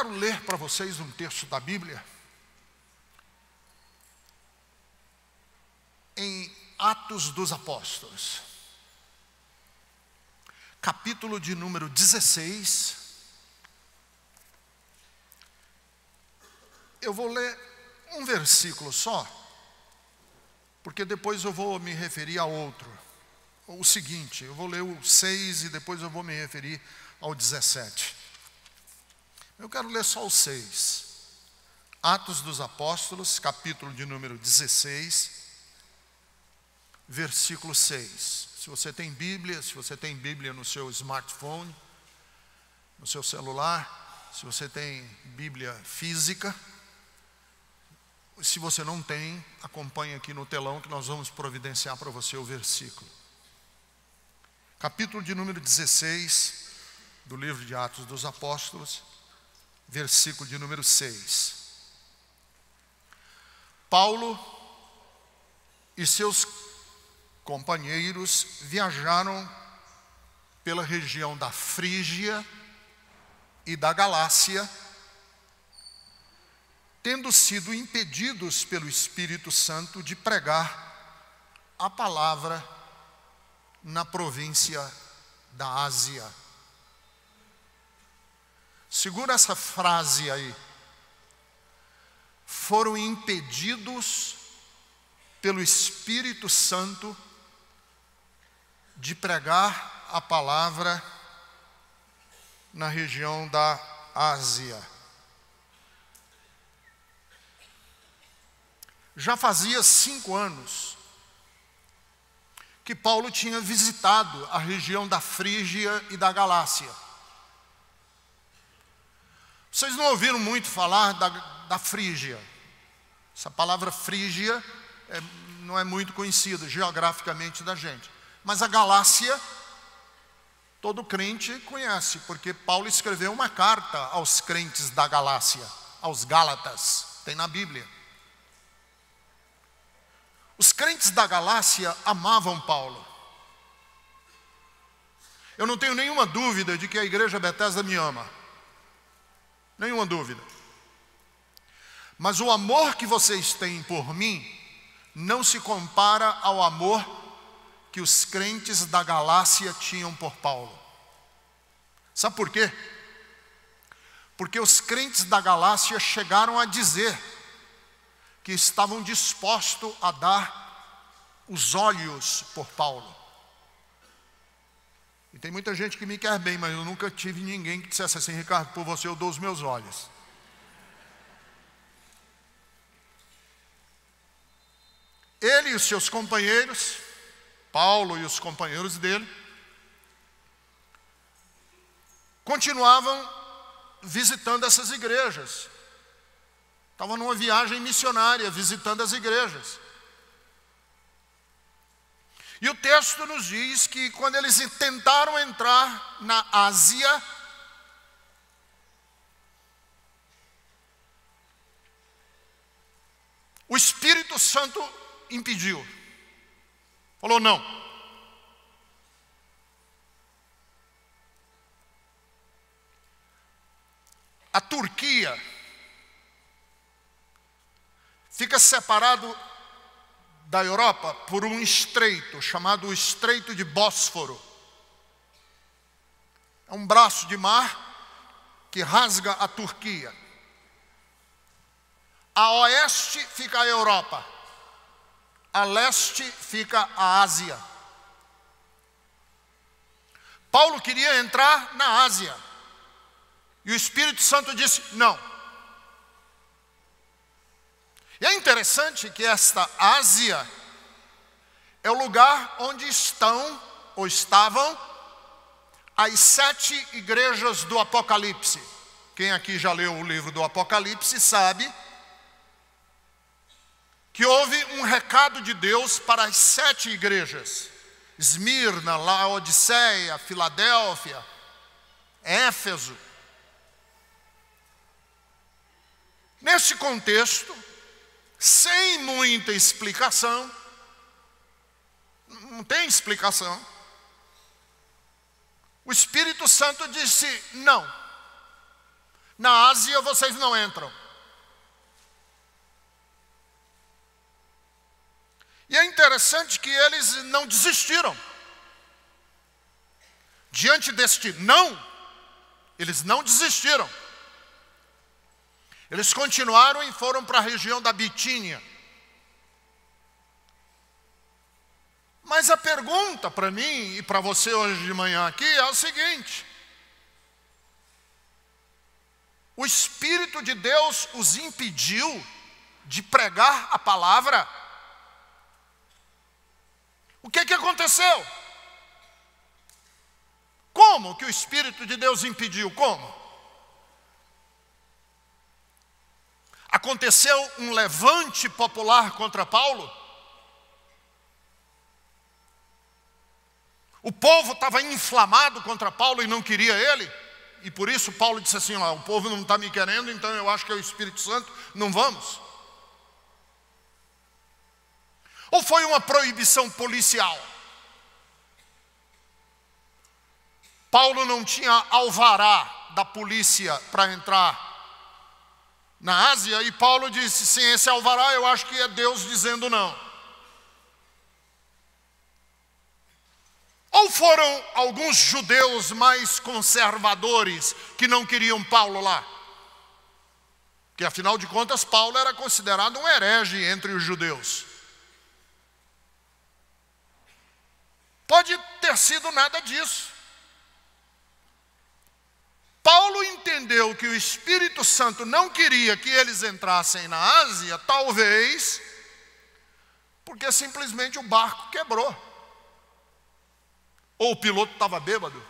quero ler para vocês um texto da Bíblia em Atos dos Apóstolos, capítulo de número 16. Eu vou ler um versículo só, porque depois eu vou me referir a outro. O seguinte, eu vou ler o 6 e depois eu vou me referir ao 17. Eu quero ler só o 6. Atos dos Apóstolos, capítulo de número 16, versículo 6. Se você tem Bíblia no seu smartphone, no seu celular, se você tem Bíblia física, se você não tem, acompanhe aqui no telão que nós vamos providenciar para você o versículo. Capítulo de número 16 do livro de Atos dos Apóstolos, versículo de número 6. Paulo e seus companheiros viajaram pela região da Frígia e da Galácia, tendo sido impedidos pelo Espírito Santo de pregar a palavra na província da Ásia. Segura essa frase aí. Foram impedidos pelo Espírito Santo de pregar a palavra na região da Ásia. Já fazia 5 anos que Paulo tinha visitado a região da Frígia e da Galácia. Vocês não ouviram muito falar da Frígia? Essa palavra Frígia não é muito conhecida geograficamente da gente. Mas a Galácia, todo crente conhece, porque Paulo escreveu uma carta aos crentes da Galácia, aos Gálatas, tem na Bíblia. Os crentes da Galácia amavam Paulo. Eu não tenho nenhuma dúvida de que a igreja Bethesda me ama. Nenhuma dúvida. Mas o amor que vocês têm por mim não se compara ao amor que os crentes da Galácia tinham por Paulo. Sabe por quê? Porque os crentes da Galácia chegaram a dizer que estavam dispostos a dar os olhos por Paulo. E tem muita gente que me quer bem, mas eu nunca tive ninguém que dissesse assim: Ricardo, por você eu dou os meus olhos. Ele e os seus companheiros, Paulo e os companheiros dele, continuavam visitando essas igrejas. Estavam numa viagem missionária, visitando as igrejas. E o texto nos diz que quando eles tentaram entrar na Ásia, o Espírito Santo impediu. Falou não. A Turquia fica separado da Europa por um estreito chamado o Estreito de Bósforo. É um braço de mar que rasga a Turquia. A oeste fica a Europa, a leste fica a Ásia. Paulo queria entrar na Ásia e o Espírito Santo disse não. E é interessante que esta Ásia é o lugar onde estão ou estavam as 7 igrejas do Apocalipse. Quem aqui já leu o livro do Apocalipse sabe que houve um recado de Deus para as 7 igrejas: Esmirna, Laodiceia, Filadélfia, Éfeso. Neste contexto, sem muita explicação, não tem explicação, o Espírito Santo disse não. Na Ásia vocês não entram. E é interessante que eles não desistiram. Diante deste não, eles não desistiram. Eles continuaram e foram para a região da Bitínia. Mas a pergunta para mim e para você hoje de manhã aqui é o seguinte: o Espírito de Deus os impediu de pregar a palavra? O que aconteceu? Como que o Espírito de Deus impediu? Como? Aconteceu um levante popular contra Paulo? O povo estava inflamado contra Paulo e não queria ele? E por isso Paulo disse assim, o povo não está me querendo, então eu acho que é o Espírito Santo, não vamos? Ou foi uma proibição policial? Paulo não tinha alvará da polícia para entrar na Ásia, e Paulo disse, sim, esse alvará eu acho que é Deus dizendo não. Ou foram alguns judeus mais conservadores que não queriam Paulo lá? Porque afinal de contas Paulo era considerado um herege entre os judeus. Pode ter sido nada disso. Paulo entendeu que o Espírito Santo não queria que eles entrassem na Ásia, talvez porque simplesmente o barco quebrou. Ou o piloto estava bêbado.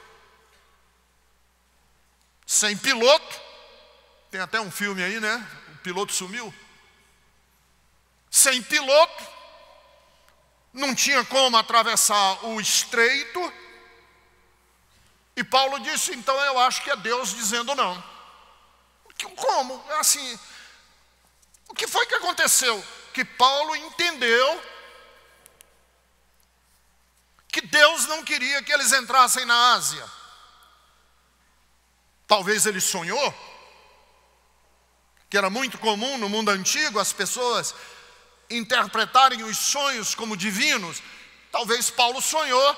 Sem piloto, tem até um filme aí, né? O piloto sumiu. Sem piloto, não tinha como atravessar o estreito. E Paulo disse, então eu acho que é Deus dizendo não. Como? Assim, o que foi que aconteceu? Que Paulo entendeu que Deus não queria que eles entrassem na Ásia. Talvez ele sonhou, que era muito comum no mundo antigo as pessoas interpretarem os sonhos como divinos. Talvez Paulo sonhou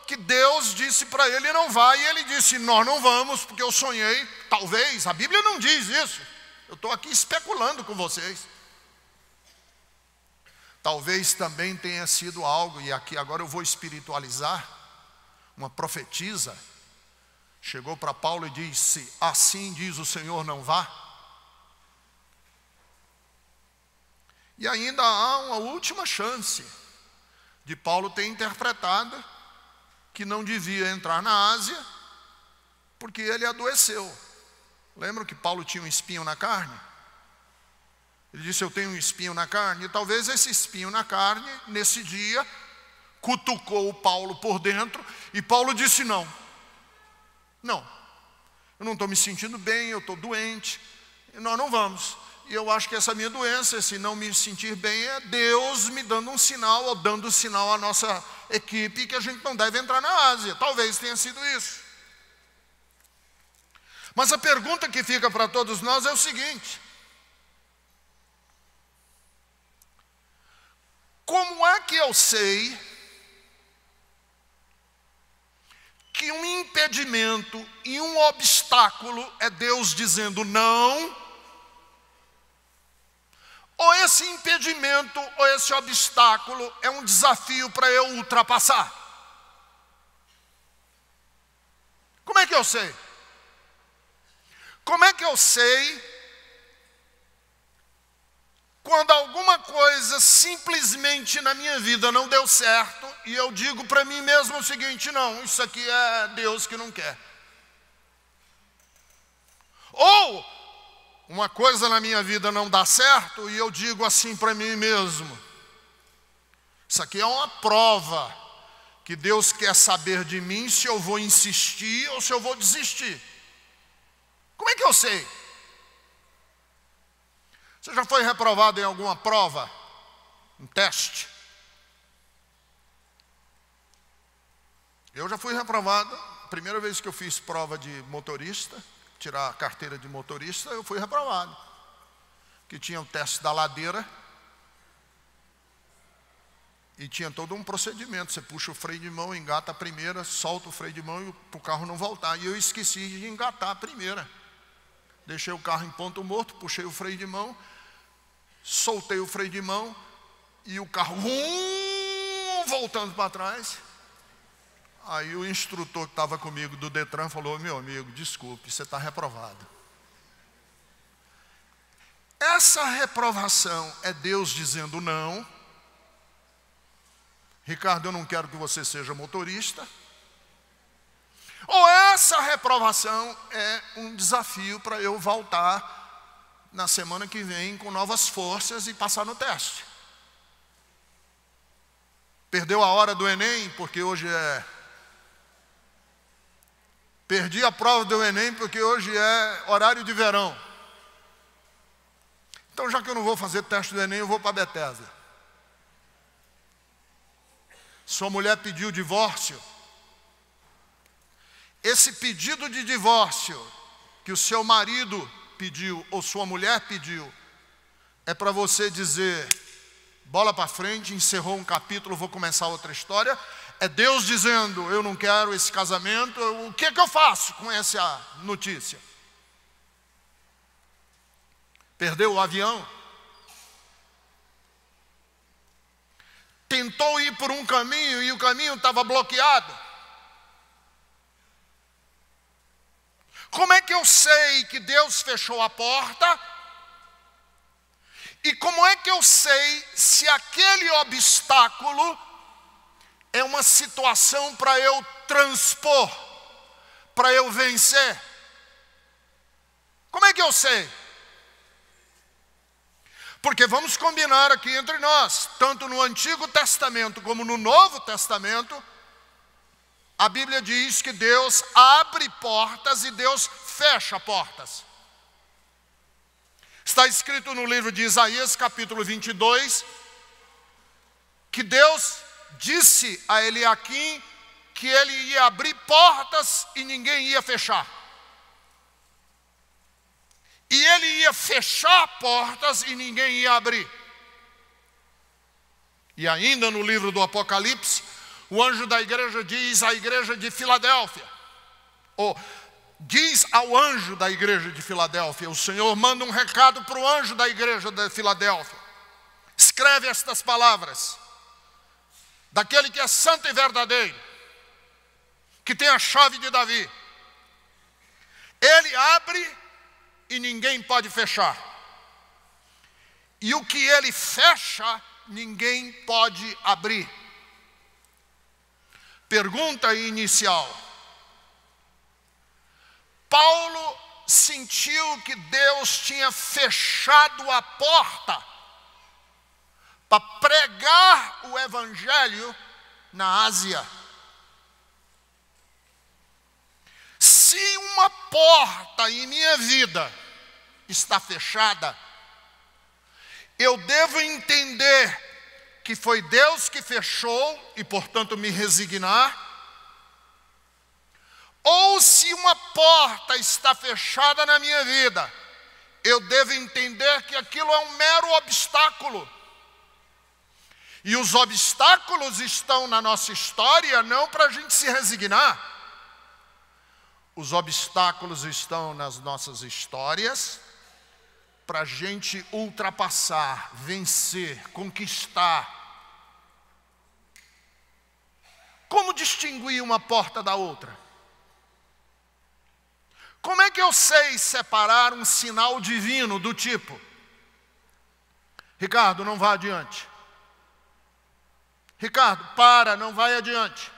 que Deus disse para ele não vai, e ele disse, nós não vamos, porque eu sonhei. Talvez, a Bíblia não diz isso. Eu estou aqui especulando com vocês. Talvez também tenha sido algo, e aqui agora eu vou espiritualizar, uma profetisa chegou para Paulo e disse, assim diz o Senhor, não vá. E ainda há uma última chance de Paulo ter interpretado que não devia entrar na Ásia, porque ele adoeceu. Lembram que Paulo tinha um espinho na carne? Ele disse, eu tenho um espinho na carne. E talvez esse espinho na carne, nesse dia, cutucou Paulo por dentro, e Paulo disse, não, eu não estou me sentindo bem, eu estou doente, e nós não vamos. E eu acho que essa minha doença, esse não me sentir bem, é Deus me dando um sinal, ou dando sinal à nossa equipe, que a gente não deve entrar na Ásia. Talvez tenha sido isso. Mas a pergunta que fica para todos nós é o seguinte: como é que eu sei que um impedimento e um obstáculo é Deus dizendo não, ou esse impedimento ou esse obstáculo é um desafio para eu ultrapassar? Como é que eu sei? Como é que eu sei quando alguma coisa simplesmente na minha vida não deu certo e eu digo para mim mesmo o seguinte, não, isso aqui é Deus que não quer? Ou uma coisa na minha vida não dá certo e eu digo assim para mim mesmo, isso aqui é uma prova que Deus quer saber de mim se eu vou insistir ou se eu vou desistir. Como é que eu sei? Você já foi reprovado em alguma prova? Um teste? Eu já fui reprovado. A primeira vez que eu fiz prova de motorista, tirar a carteira de motorista, eu fui reprovado. Que tinha o teste da ladeira e tinha todo um procedimento. Você puxa o freio de mão, engata a primeira, solta o freio de mão para o carro não voltar. E eu esqueci de engatar a primeira. Deixei o carro em ponto morto, puxei o freio de mão, soltei o freio de mão e o carro voltando para trás. Aí o instrutor que estava comigo do Detran falou: meu amigo, desculpe, você está reprovado. Essa reprovação é Deus dizendo não. Ricardo, eu não quero que você seja motorista. Ou essa reprovação é um desafio para eu voltar na semana que vem com novas forças e passar no teste. Perdeu a hora do Enem, porque hoje Perdi a prova do Enem, porque hoje é horário de verão. Então, já que eu não vou fazer teste do Enem, eu vou para Bethesda. Sua mulher pediu divórcio. Esse pedido de divórcio que o seu marido pediu ou sua mulher pediu é para você dizer: bola para frente, encerrou um capítulo, vou começar outra história. É Deus dizendo: eu não quero esse casamento. O que é que eu faço com essa notícia? Perdeu o avião? Tentou ir por um caminho e o caminho estava bloqueado? Como é que eu sei que Deus fechou a porta? E como é que eu sei se aquele obstáculo é uma situação para eu transpor, para eu vencer? Como é que eu sei? Porque vamos combinar aqui entre nós, tanto no Antigo Testamento como no Novo Testamento, a Bíblia diz que Deus abre portas e Deus fecha portas. Está escrito no livro de Isaías, capítulo 22, que Deus disse a Eliaquim que ele ia abrir portas e ninguém ia fechar. E ele ia fechar portas e ninguém ia abrir. E ainda no livro do Apocalipse, o anjo da igreja diz à igreja de Filadélfia, ou diz ao anjo da igreja de Filadélfia, o Senhor manda um recado para o anjo da igreja de Filadélfia: escreve estas palavras, daquele que é santo e verdadeiro, que tem a chave de Davi. Ele abre e ninguém pode fechar. E o que ele fecha, ninguém pode abrir. Pergunta inicial: Paulo sentiu que Deus tinha fechado a porta para pregar o evangelho na Ásia. Se uma porta em minha vida está fechada, eu devo entender que foi Deus que fechou e, portanto, me resignar. Ou se uma porta está fechada na minha vida, eu devo entender que aquilo é um mero obstáculo. E os obstáculos estão na nossa história não para a gente se resignar. Os obstáculos estão nas nossas histórias para a gente ultrapassar, vencer, conquistar. Como distinguir uma porta da outra? Como é que eu sei separar um sinal divino do tipo: Ricardo, não vá adiante. Ricardo, para, não vai adiante.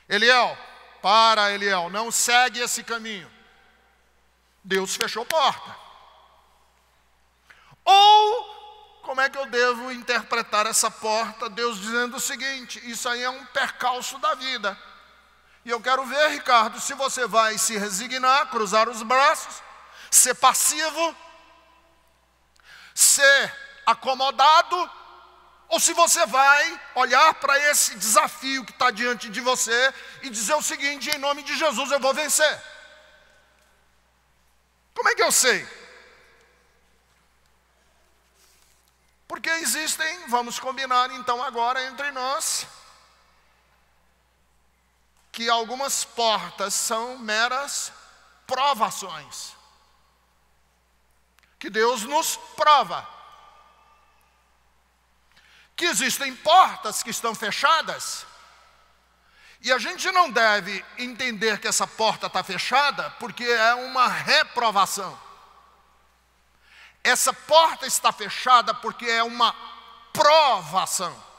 Eliel, para, Eliel, não segue esse caminho. Deus fechou porta. Ou, como é que eu devo interpretar essa porta? Deus dizendo o seguinte: isso aí é um percalço da vida. E eu quero ver, Ricardo, se você vai se resignar, cruzar os braços, ser passivo, ser acomodado, ou se você vai olhar para esse desafio que está diante de você e dizer o seguinte: em nome de Jesus eu vou vencer. Como é que eu sei? Porque existem, vamos combinar então agora entre nós, que algumas portas são meras provações. Que Deus nos prova. Que existem portas que estão fechadas. E a gente não deve entender que essa porta está fechada porque é uma reprovação. Essa porta está fechada porque é uma provação.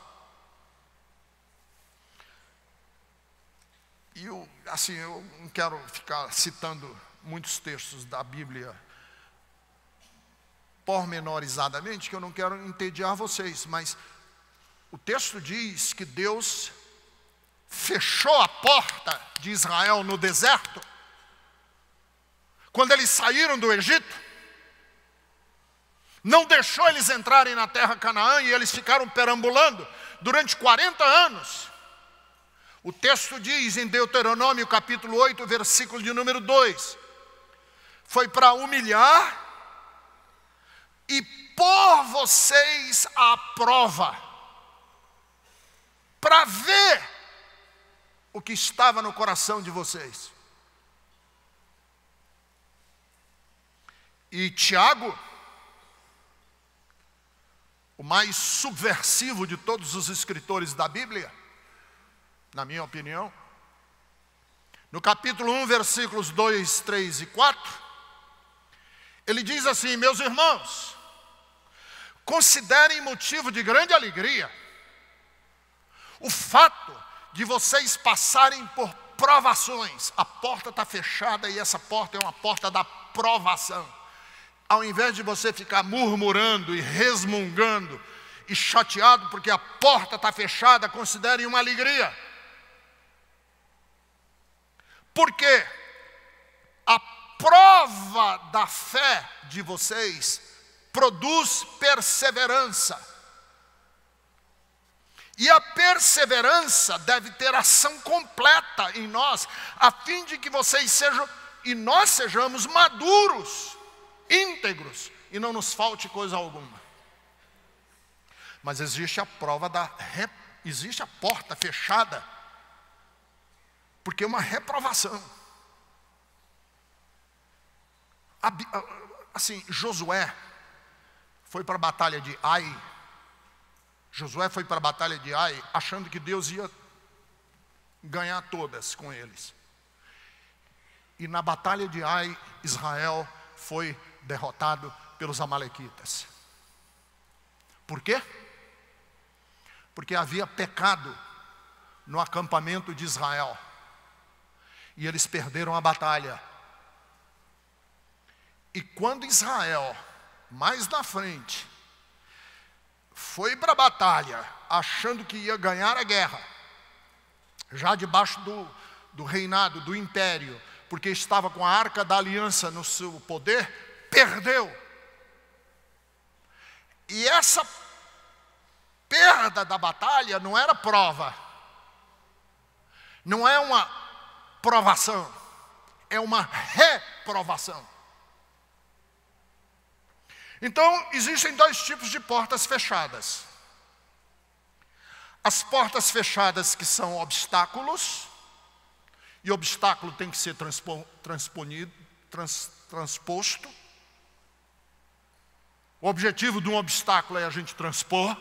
E eu não quero ficar citando muitos textos da Bíblia pormenorizadamente, que eu não quero entediar vocês, mas o texto diz que Deus fechou a porta de Israel no deserto, quando eles saíram do Egito, não deixou eles entrarem na terra Canaã e eles ficaram perambulando durante 40 anos. O texto diz em Deuteronômio capítulo 8, versículo de número 2, foi para humilhar e pôr vocês à prova, para ver o que estava no coração de vocês. E Tiago, o mais subversivo de todos os escritores da Bíblia, na minha opinião, no capítulo 1, versículos 2, 3 e 4, ele diz assim: meus irmãos, considerem motivo de grande alegria o fato de vocês passarem por provações. A porta está fechada e essa porta é uma porta da provação. Ao invés de você ficar murmurando e resmungando e chateado porque a porta está fechada, considerem uma alegria. Porque a prova da fé de vocês produz perseverança. E a perseverança deve ter ação completa em nós, a fim de que vocês sejam, e nós sejamos maduros, íntegros, e não nos falte coisa alguma. Mas existe a prova existe a porta fechada, porque é uma reprovação. Assim, Josué foi para a batalha de Ai. Josué foi para a batalha de Ai achando que Deus ia ganhar todas com eles. E na batalha de Ai, Israel foi derrotado pelos amalequitas. Por quê? Porque havia pecado no acampamento de Israel. E eles perderam a batalha. E quando Israel, mais na frente, foi para a batalha, achando que ia ganhar a guerra, já debaixo do reinado, do império, porque estava com a arca da aliança no seu poder, perdeu. E essa perda da batalha não era prova, não é uma provação, é uma reprovação. Então, existem dois tipos de portas fechadas. As portas fechadas que são obstáculos, e obstáculo tem que ser transposto. O objetivo de um obstáculo é a gente transpor.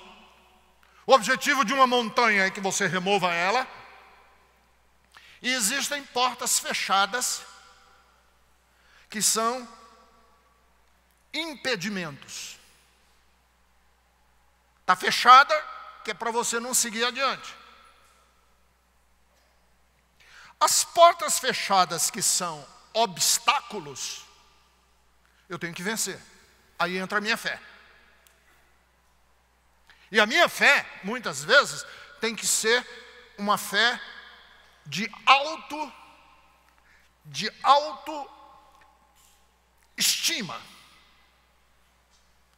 O objetivo de uma montanha é que você remova ela. E existem portas fechadas que são impedimentos. Está fechada, que é para você não seguir adiante. As portas fechadas que são obstáculos, eu tenho que vencer. Aí entra a minha fé. E a minha fé, muitas vezes, tem que ser uma fé de autoestima.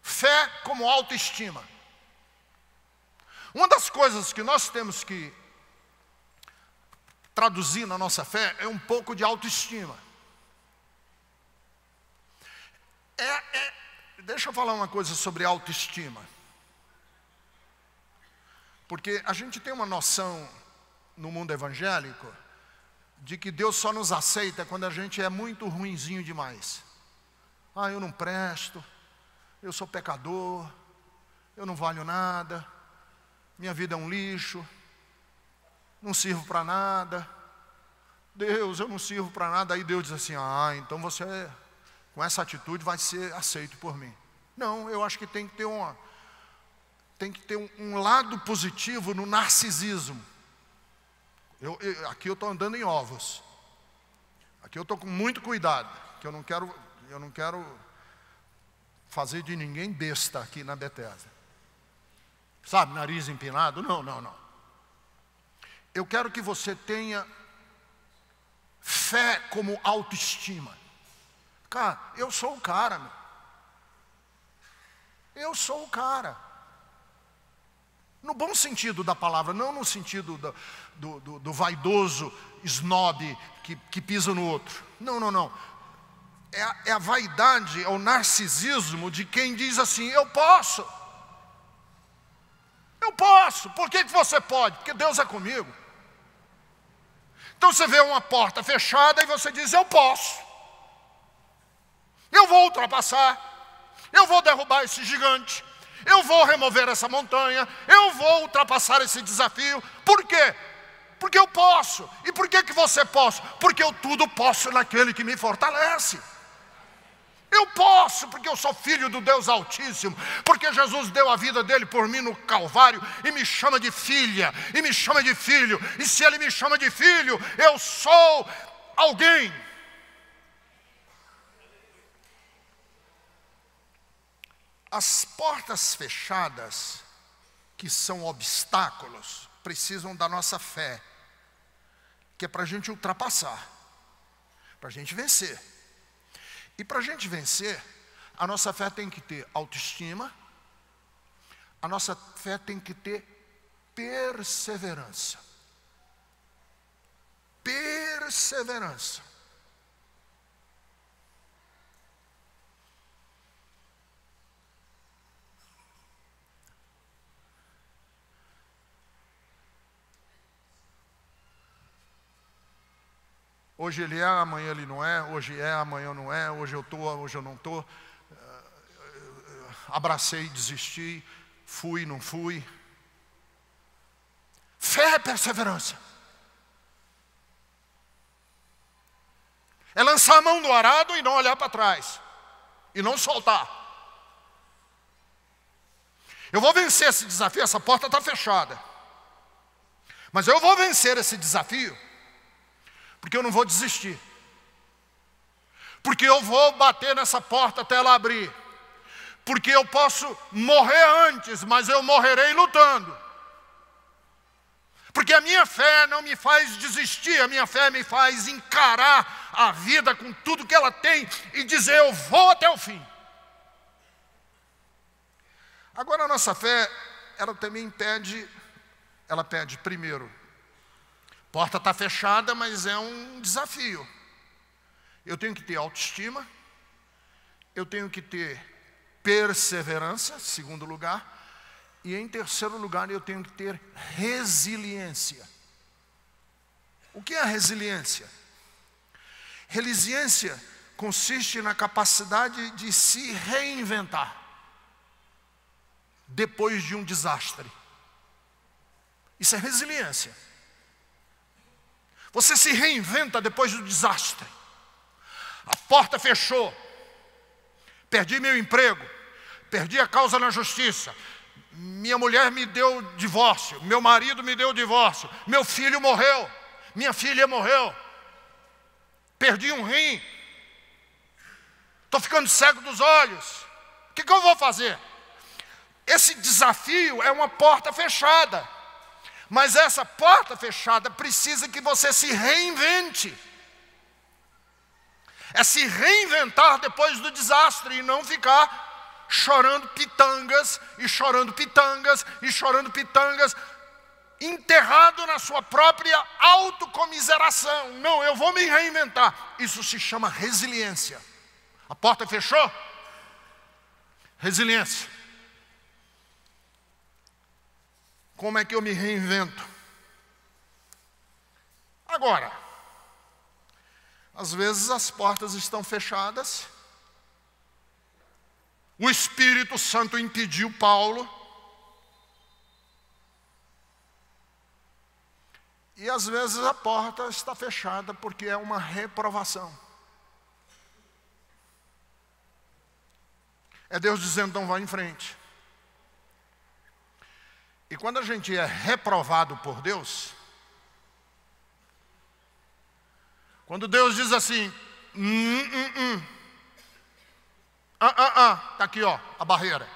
Fé como autoestima. Uma das coisas que nós temos que traduzir na nossa fé é um pouco de autoestima. Deixa eu falar uma coisa sobre autoestima. Porque a gente tem uma noção no mundo evangélico de que Deus só nos aceita quando a gente é muito ruinzinho demais. Ah, eu não presto, eu sou pecador, eu não valho nada, minha vida é um lixo, não sirvo para nada. Deus, eu não sirvo para nada. Aí Deus diz assim, ah, então você, com essa atitude, vai ser aceito por mim. Não, eu acho que tem que ter um lado positivo no narcisismo. Aqui eu estou andando em ovos. Aqui eu estou com muito cuidado, que eu não quero fazer de ninguém besta aqui na Bethesda. Sabe, nariz empinado? Não. Eu quero que você tenha fé como autoestima. Cara, eu sou o cara, meu. Eu sou o cara. No bom sentido da palavra, não no sentido do vaidoso snob que pisa no outro. Não. É a vaidade, é o narcisismo de quem diz assim, eu posso. Eu posso. Por que você pode? Porque Deus é comigo. Então você vê uma porta fechada e você diz, eu posso. Eu vou ultrapassar. Eu vou derrubar esse gigante. Eu vou remover essa montanha. Eu vou ultrapassar esse desafio. Por quê? Porque eu posso. E por que você pode? Porque eu tudo posso naquele que me fortalece. Eu posso, porque eu sou filho do Deus Altíssimo, porque Jesus deu a vida dele por mim no Calvário, e me chama de filha, e me chama de filho, e se ele me chama de filho, eu sou alguém. As portas fechadas, que são obstáculos, precisam da nossa fé, que é para a gente ultrapassar, para a gente vencer. E para a gente vencer, a nossa fé tem que ter autoestima, a nossa fé tem que ter perseverança. Perseverança. Hoje ele é, amanhã ele não é, hoje é, amanhã não é, hoje eu estou, hoje eu não estou. Abracei, desisti, fui, não fui. Fé é perseverança. É lançar a mão do arado e não olhar para trás. E não soltar. Eu vou vencer esse desafio, essa porta está fechada. Mas eu vou vencer esse desafio. Porque eu não vou desistir. Porque eu vou bater nessa porta até ela abrir. Porque eu posso morrer antes, mas eu morrerei lutando. Porque a minha fé não me faz desistir, a minha fé me faz encarar a vida com tudo que ela tem e dizer, eu vou até o fim. Agora a nossa fé, ela também pede, primeiro, porta está fechada, mas é um desafio. Eu tenho que ter autoestima, eu tenho que ter perseverança, segundo lugar, e em terceiro lugar eu tenho que ter resiliência. O que é a resiliência? Resiliência consiste na capacidade de se reinventar depois de um desastre. Isso é resiliência. Você se reinventa depois do desastre. A porta fechou. Perdi meu emprego. Perdi a causa na justiça. Minha mulher me deu divórcio. Meu marido me deu divórcio. Meu filho morreu. Minha filha morreu. Perdi um rim. Estou ficando cego dos olhos. O que eu vou fazer? Esse desafio é uma porta fechada. Mas essa porta fechada precisa que você se reinvente. É se reinventar depois do desastre e não ficar chorando pitangas, e chorando pitangas, e chorando pitangas, enterrado na sua própria autocomiseração. Não, eu vou me reinventar. Isso se chama resiliência. A porta fechou? Resiliência. Como é que eu me reinvento? Agora, às vezes as portas estão fechadas. O Espírito Santo impediu Paulo. E às vezes a porta está fechada porque é uma reprovação. É Deus dizendo, então vá em frente. E quando a gente é reprovado por Deus, quando Deus diz assim, está aqui ó, a barreira.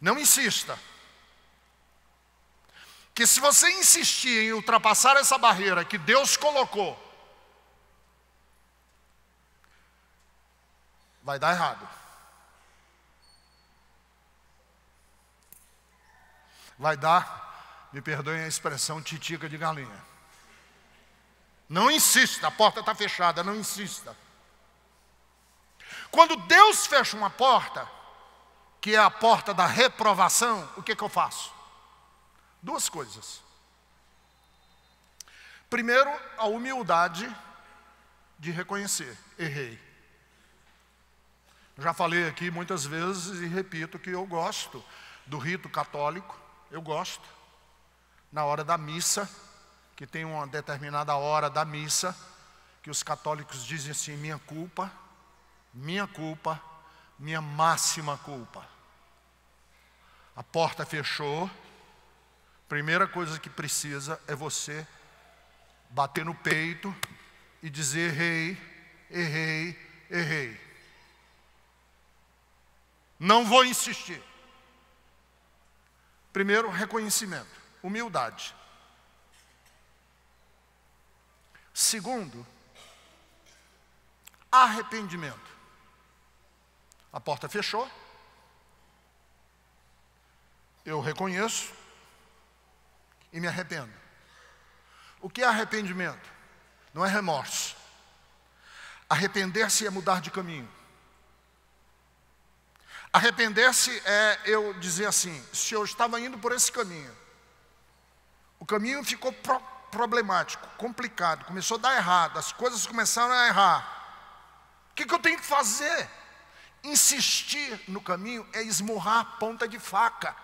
Não insista. Que se você insistir em ultrapassar essa barreira que Deus colocou, vai dar errado. Vai dar, me perdoem a expressão, titica de galinha. Não insista, a porta está fechada, não insista. Quando Deus fecha uma porta, que é a porta da reprovação, o que eu faço? Duas coisas. Primeiro, a humildade de reconhecer, errei. Já falei aqui muitas vezes e repito que eu gosto do rito católico, eu gosto. Na hora da missa, que tem uma determinada hora da missa, que os católicos dizem assim, minha culpa, minha máxima culpa. A porta fechou, primeira coisa que precisa é você bater no peito e dizer errei. Não vou insistir. Primeiro, reconhecimento, humildade. Segundo, arrependimento. A porta fechou. Eu reconheço e me arrependo. O que é arrependimento? Não é remorso. Arrepender-se é mudar de caminho. Arrepender-se é eu dizer assim, se eu estava indo por esse caminho, o caminho ficou problemático, complicado, começou a dar errado, as coisas começaram a errar. O que eu tenho que fazer? Insistir no caminho é esmurrar a ponta de faca.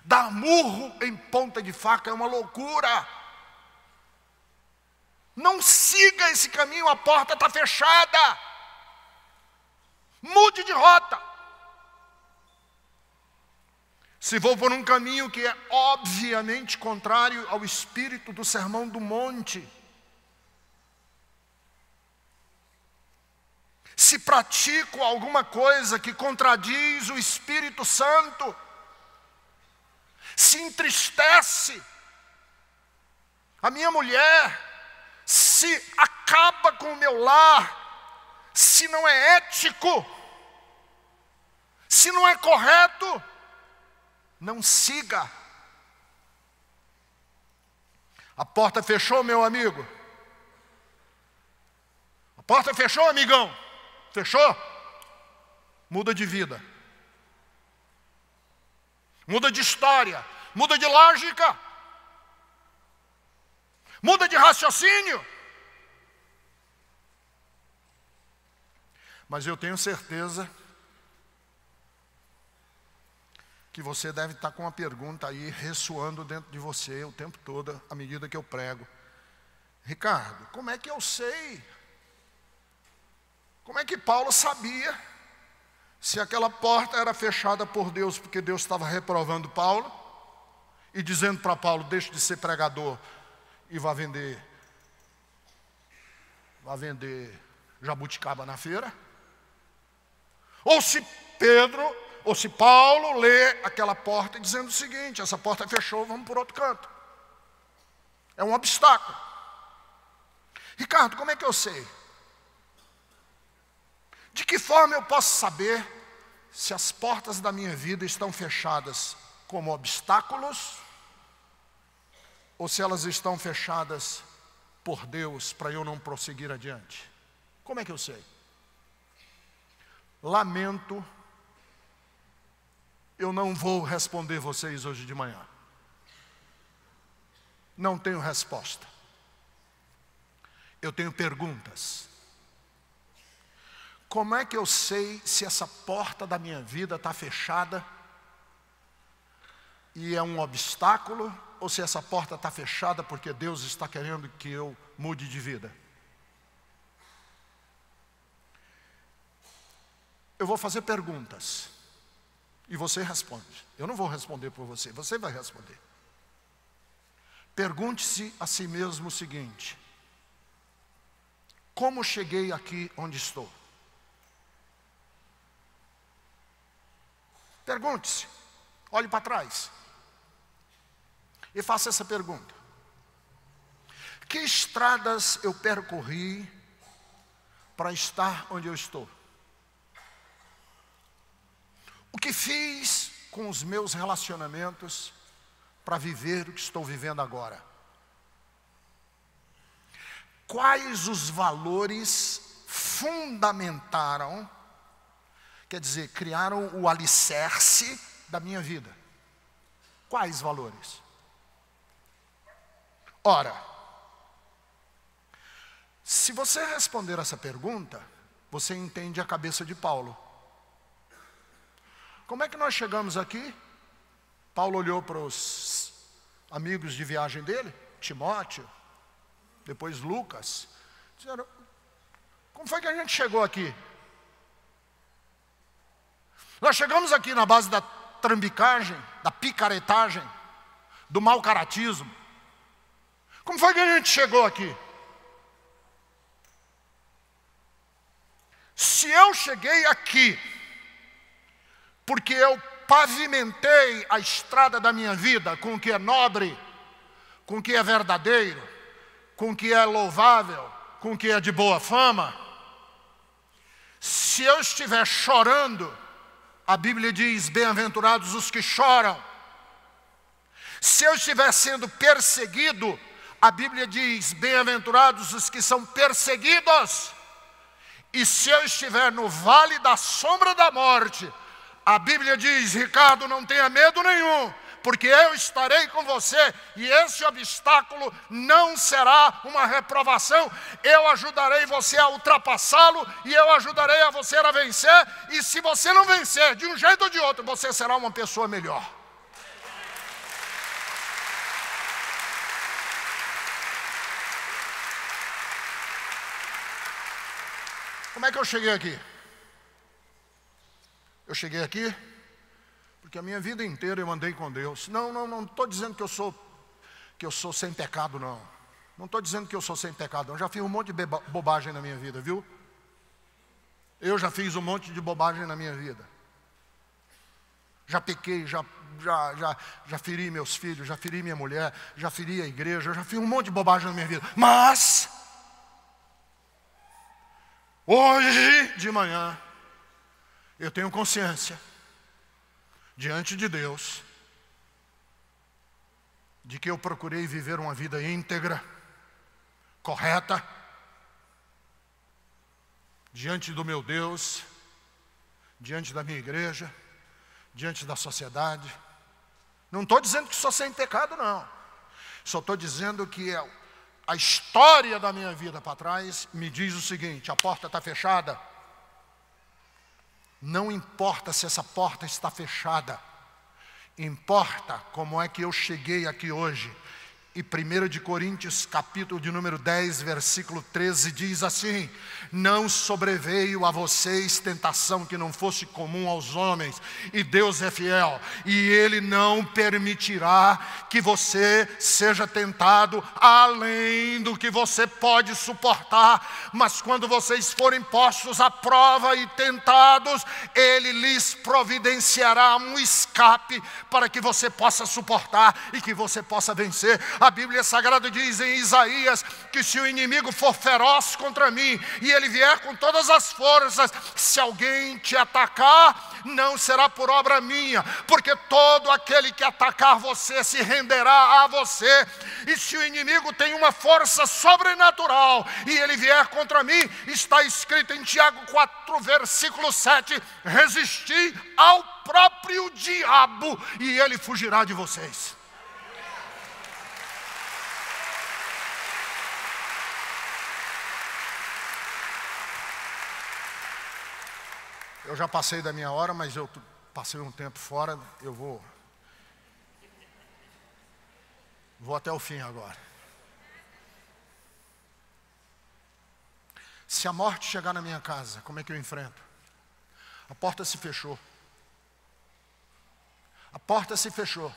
Dar murro em ponta de faca é uma loucura. Não siga esse caminho, a porta está fechada. Mude de rota. Se vou por um caminho que é obviamente contrário ao espírito do Sermão do Monte, se pratico alguma coisa que contradiz o Espírito Santo, se entristece a minha mulher, se acaba com o meu lar, se não é ético, se não é correto, não siga. A porta fechou, meu amigo? A porta fechou, amigão? Fechou? Muda de vida. Muda de história. Muda de lógica. Muda de raciocínio. Mas eu tenho certeza que você deve estar com uma pergunta aí ressoando dentro de você o tempo todo, à medida que eu prego. Ricardo, como é que eu sei? Como é que Paulo sabia se aquela porta era fechada por Deus, porque Deus estava reprovando Paulo e dizendo para Paulo, deixe de ser pregador e vá vender jabuticaba na feira? Ou se Paulo lê aquela porta dizendo o seguinte, essa porta fechou, vamos por outro canto. É um obstáculo. Ricardo, como é que eu sei? De que forma eu posso saber se as portas da minha vida estão fechadas como obstáculos ou se elas estão fechadas por Deus para eu não prosseguir adiante? Como é que eu sei? lamento, eu não vou responder vocês hoje de manhã. Não tenho resposta. Eu tenho perguntas. Como é que eu sei se essa porta da minha vida está fechada e é um obstáculo, ou se essa porta está fechada porque Deus está querendo que eu mude de vida? Eu vou fazer perguntas e você responde. Eu não vou responder por você, você vai responder. Pergunte-se a si mesmo o seguinte: como cheguei aqui onde estou? Pergunte-se, olhe para trás e faça essa pergunta: que estradas eu percorri para estar onde eu estou? O que fiz com os meus relacionamentos para viver o que estou vivendo agora? Quais os valores fundamentaram, quer dizer, criaram o alicerce da minha vida? Quais valores? Ora, se você responder essa pergunta, você entende a cabeça de Paulo. Como é que nós chegamos aqui? Paulo olhou para os amigos de viagem dele, Timóteo, depois Lucas, disseram: como foi que a gente chegou aqui? Nós chegamos aqui na base da trambicagem, da picaretagem, do mau caratismo. Como foi que a gente chegou aqui? Se eu cheguei aqui porque eu pavimentei a estrada da minha vida com o que é nobre, com o que é verdadeiro, com o que é louvável, com o que é de boa fama, se eu estiver chorando, a Bíblia diz: bem-aventurados os que choram. Se eu estiver sendo perseguido, a Bíblia diz: bem-aventurados os que são perseguidos. E se eu estiver no vale da sombra da morte, a Bíblia diz: Ricardo, não tenha medo nenhum, porque eu estarei com você, e esse obstáculo não será uma reprovação. Eu ajudarei você a ultrapassá-lo, e eu ajudarei a você a vencer. E se você não vencer, de um jeito ou de outro, você será uma pessoa melhor. Como é que eu cheguei aqui? Eu cheguei aqui porque a minha vida inteira eu andei com Deus. Não estou dizendo que eu sou sem pecado, não. Não estou dizendo que eu sou sem pecado, não. Eu já fiz um monte de bobagem na minha vida, viu? Eu já fiz um monte de bobagem na minha vida. Já pequei, já feri meus filhos, já feri minha mulher, já feri a igreja, já fiz um monte de bobagem na minha vida. Mas hoje de manhã eu tenho consciência diante de Deus de que eu procurei viver uma vida íntegra, correta, diante do meu Deus, diante da minha igreja, diante da sociedade. Não estou dizendo que sou sem pecado, não. Só estou dizendo que a história da minha vida para trás me diz o seguinte: a porta está fechada. Não importa se essa porta está fechada, importa como é que eu cheguei aqui hoje. E 1 Coríntios, capítulo de número 10, versículo 13, diz assim: não sobreveio a vocês tentação que não fosse comum aos homens, e Deus é fiel, e Ele não permitirá que você seja tentado além do que você pode suportar, mas quando vocês forem postos à prova e tentados, Ele lhes providenciará um escape para que você possa suportar e que você possa vencer. A Bíblia Sagrada diz em Isaías que se o inimigo for feroz contra mim e ele vier com todas as forças, se alguém te atacar, não será por obra minha, porque todo aquele que atacar você se renderá a você. E se o inimigo tem uma força sobrenatural e ele vier contra mim, está escrito em Tiago 4, versículo 7, resisti ao próprio diabo e ele fugirá de vocês. Eu já passei da minha hora, mas eu passei um tempo fora, eu vou até o fim agora. Se a morte chegar na minha casa, como é que eu enfrento? A porta se fechou. A porta se fechou.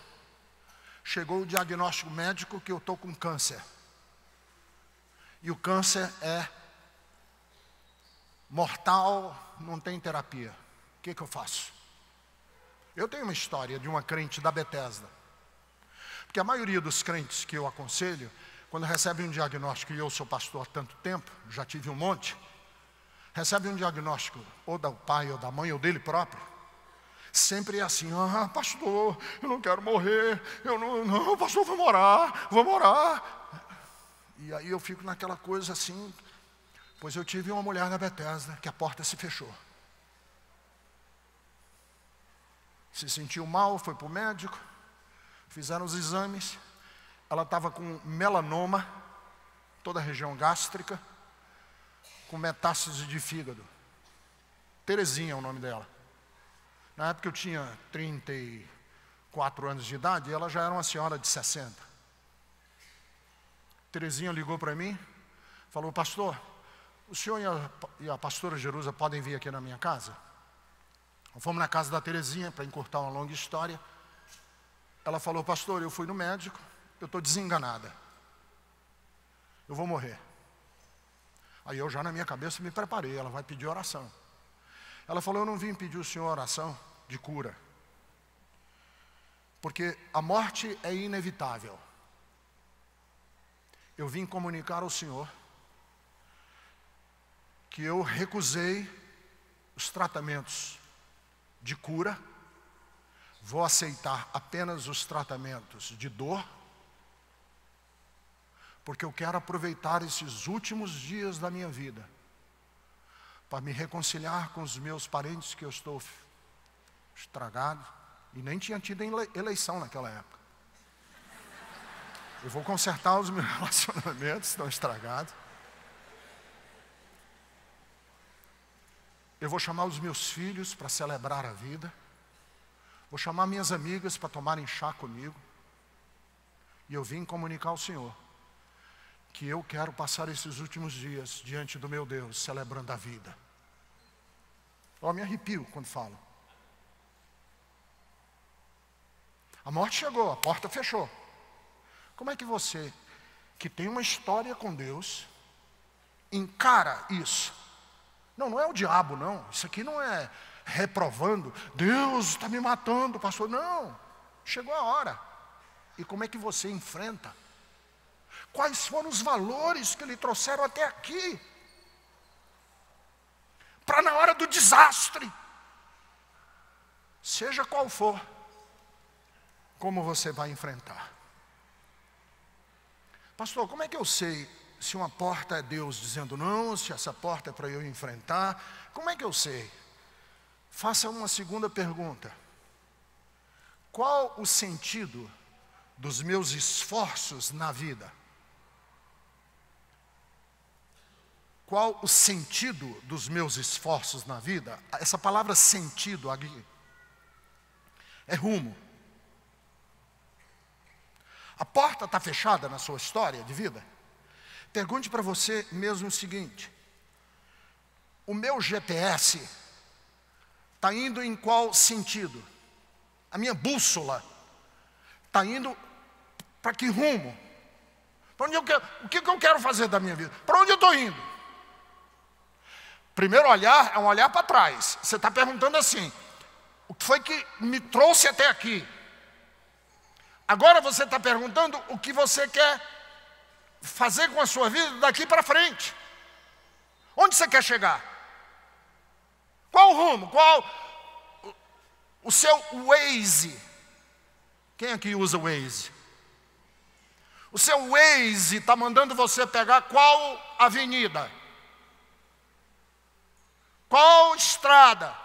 Chegou o diagnóstico médico que eu estou com câncer. E o câncer é mortal, não tem terapia. O que eu faço? Eu tenho uma história de uma crente da Bethesda. Porque a maioria dos crentes que eu aconselho, quando recebem um diagnóstico, e eu sou pastor há tanto tempo, já tive um monte, recebe um diagnóstico, ou do pai, ou da mãe, ou dele próprio, sempre é assim, pastor, eu não quero morrer, não, pastor, vou morar. E aí eu fico naquela coisa assim, pois eu tive uma mulher na Bethesda, que a porta se fechou. Se sentiu mal, foi para o médico, fizeram os exames, ela estava com melanoma, toda a região gástrica, com metástase de fígado. Terezinha é o nome dela. Na época eu tinha 34 anos de idade e ela já era uma senhora de 60. Terezinha ligou para mim, falou, pastor, o senhor e a pastora Jerusa podem vir aqui na minha casa? Fomos na casa da Terezinha, para encurtar uma longa história. Ela falou, pastor, eu fui no médico, eu estou desenganada. Eu vou morrer. Aí eu já na minha cabeça me preparei, ela vai pedir oração. Ela falou, eu não vim pedir o senhor oração de cura. Porque a morte é inevitável. Eu vim comunicar ao senhor que eu recusei os tratamentos de cura, vou aceitar apenas os tratamentos de dor, porque eu quero aproveitar esses últimos dias da minha vida para me reconciliar com os meus parentes que eu estou estragado, e nem tinha tido eleição naquela época. Eu vou consertar os meus relacionamentos, estão estragados. Eu vou chamar os meus filhos para celebrar a vida. Vou chamar minhas amigas para tomarem chá comigo. E eu vim comunicar ao Senhor que eu quero passar esses últimos dias diante do meu Deus, celebrando a vida. Eu me arrepio quando falo. A morte chegou, a porta fechou. Como é que você, que tem uma história com Deus, encara isso? Não é o diabo, não. Isso aqui não é reprovando. Deus está me matando, pastor. Não. Chegou a hora. E como é que você enfrenta? Quais foram os valores que lhe trouxeram até aqui? Para na hora do desastre, seja qual for, como você vai enfrentar? Pastor, como é que eu sei se uma porta é Deus dizendo não, se essa porta é para eu enfrentar? Como é que eu sei? Faça uma segunda pergunta. Qual o sentido dos meus esforços na vida? Qual o sentido dos meus esforços na vida? Essa palavra sentido aqui é rumo. A porta está fechada na sua história de vida? Pergunte para você mesmo o seguinte: o meu GPS está indo em qual sentido? A minha bússola está indo para que rumo? Para onde eu quero, o que eu quero fazer da minha vida? Para onde eu estou indo? Primeiro olhar é um olhar para trás. Você está perguntando assim: o que foi que me trouxe até aqui? Agora você está perguntando o que você quer fazer com a sua vida daqui para frente. Onde você quer chegar? Qual o rumo? Qual o seu Waze? Quem aqui usa o Waze? O seu Waze está mandando você pegar qual avenida? Qual estrada?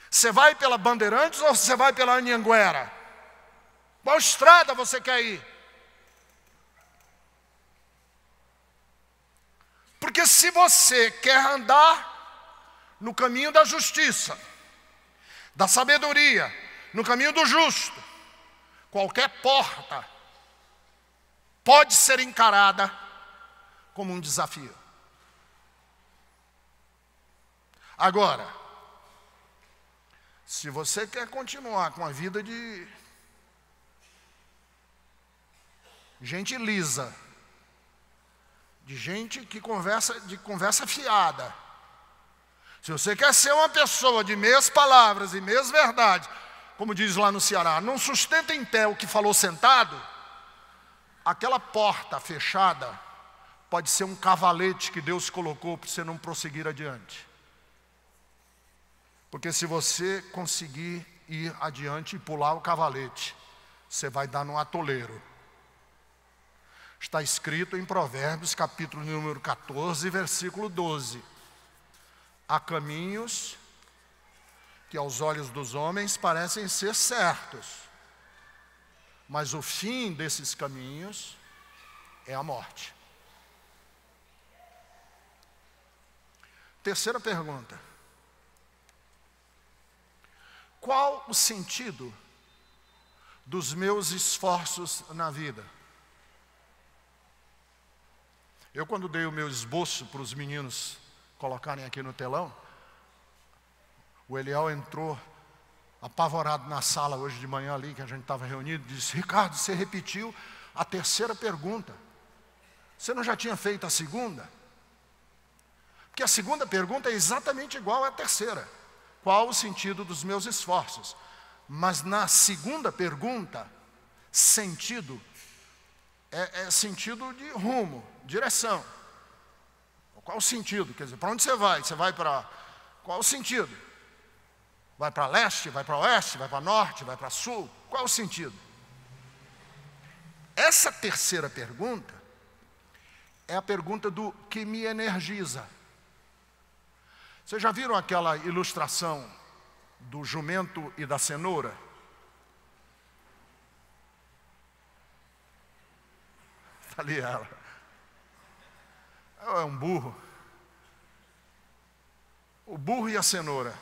Você vai pela Bandeirantes ou você vai pela Anhanguera? Qual estrada você quer ir? Porque se você quer andar no caminho da justiça, da sabedoria, no caminho do justo, qualquer porta pode ser encarada como um desafio. Agora, se você quer continuar com a vida de gente lisa, de gente que conversa fiada, se você quer ser uma pessoa de meias palavras e meias verdades, como diz lá no Ceará, não sustenta em pé o que falou sentado, aquela porta fechada pode ser um cavalete que Deus colocou para você não prosseguir adiante. Porque se você conseguir ir adiante e pular o cavalete, você vai dar num atoleiro. Está escrito em Provérbios, capítulo número 14, versículo 12. Há caminhos que aos olhos dos homens parecem ser certos, mas o fim desses caminhos é a morte. Terceira pergunta. Qual o sentido dos meus esforços na vida? Eu, quando dei o meu esboço para os meninos colocarem aqui no telão, o Eliel entrou apavorado na sala hoje de manhã ali, que a gente estava reunido, e disse: Ricardo, você repetiu a terceira pergunta. Você não já tinha feito a segunda? Porque a segunda pergunta é exatamente igual à terceira. Qual o sentido dos meus esforços? Mas na segunda pergunta, sentido é sentido de rumo, direção. Qual o sentido? Quer dizer, para onde você vai? Você vai para... Qual o sentido? Vai para leste, vai para oeste, vai para norte, vai para sul? Qual o sentido? Essa terceira pergunta é a pergunta do que me energiza. Vocês já viram aquela ilustração do jumento e da cenoura? Está ali ela. É um burro. O burro e a cenoura.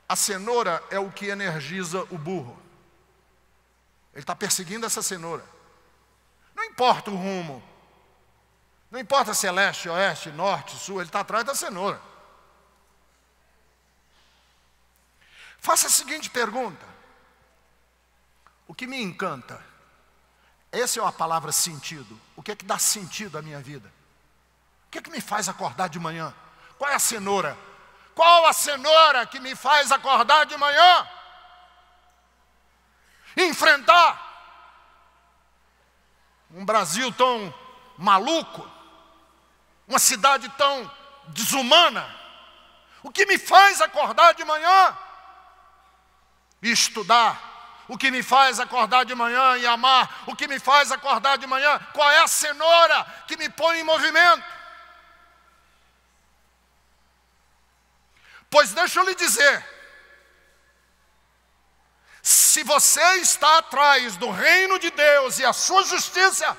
A cenoura é o que energiza o burro. Ele está perseguindo essa cenoura. Não importa o rumo. Não importa se é leste, oeste, norte, sul, ele está atrás da cenoura. Faça a seguinte pergunta. O que me encanta? Essa é a palavra sentido. O que é que dá sentido à minha vida? O que é que me faz acordar de manhã? Qual é a cenoura? Qual a cenoura que me faz acordar de manhã? Enfrentar um Brasil tão maluco, uma cidade tão desumana. O que me faz acordar de manhã? E estudar. O que me faz acordar de manhã e amar. O que me faz acordar de manhã? Qual é a cenoura que me põe em movimento? Pois deixa eu lhe dizer, se você está atrás do reino de Deus e a sua justiça,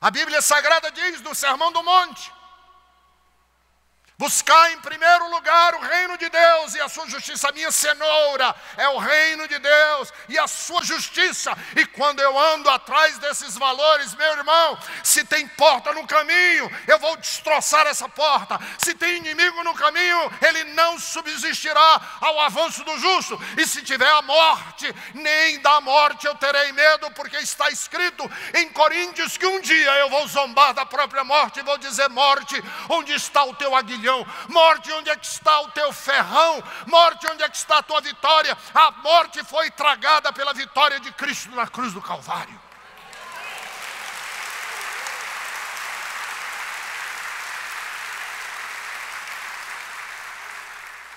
a Bíblia Sagrada diz no Sermão do Monte: buscar em primeiro lugar o reino de Deus e a sua justiça. A minha cenoura é o reino de Deus e a sua justiça. E quando eu ando atrás desses valores, meu irmão, se tem porta no caminho, eu vou destroçar essa porta. Se tem inimigo no caminho, ele não subsistirá ao avanço do justo. E se tiver a morte, nem da morte eu terei medo, porque está escrito em Coríntios que um dia eu vou zombar da própria morte e vou dizer: morte, onde está o teu aguilhão? aguilhão? Morte, onde é que está o teu ferrão? Morte, onde é que está a tua vitória? A morte foi tragada pela vitória de Cristo na cruz do Calvário.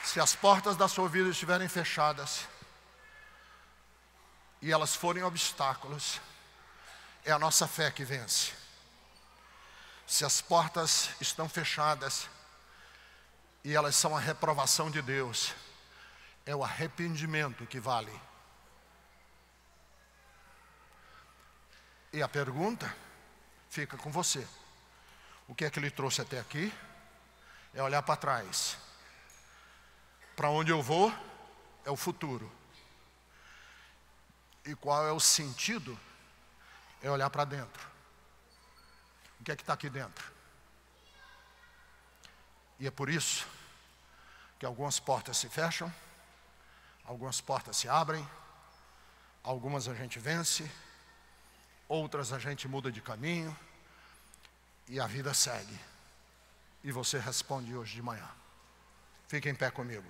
Se as portas da sua vida estiverem fechadas e elas forem obstáculos, é a nossa fé que vence. Se as portas estão fechadas e elas são a reprovação de Deus, é o arrependimento que vale. E a pergunta fica com você. O que é que lhe trouxe até aqui? É olhar para trás. Para onde eu vou é o futuro. E qual é o sentido? É olhar para dentro. O que é que está aqui dentro? E é por isso que algumas portas se fecham, algumas portas se abrem, algumas a gente vence, outras a gente muda de caminho, e a vida segue. E você responde hoje de manhã. Fique em pé comigo.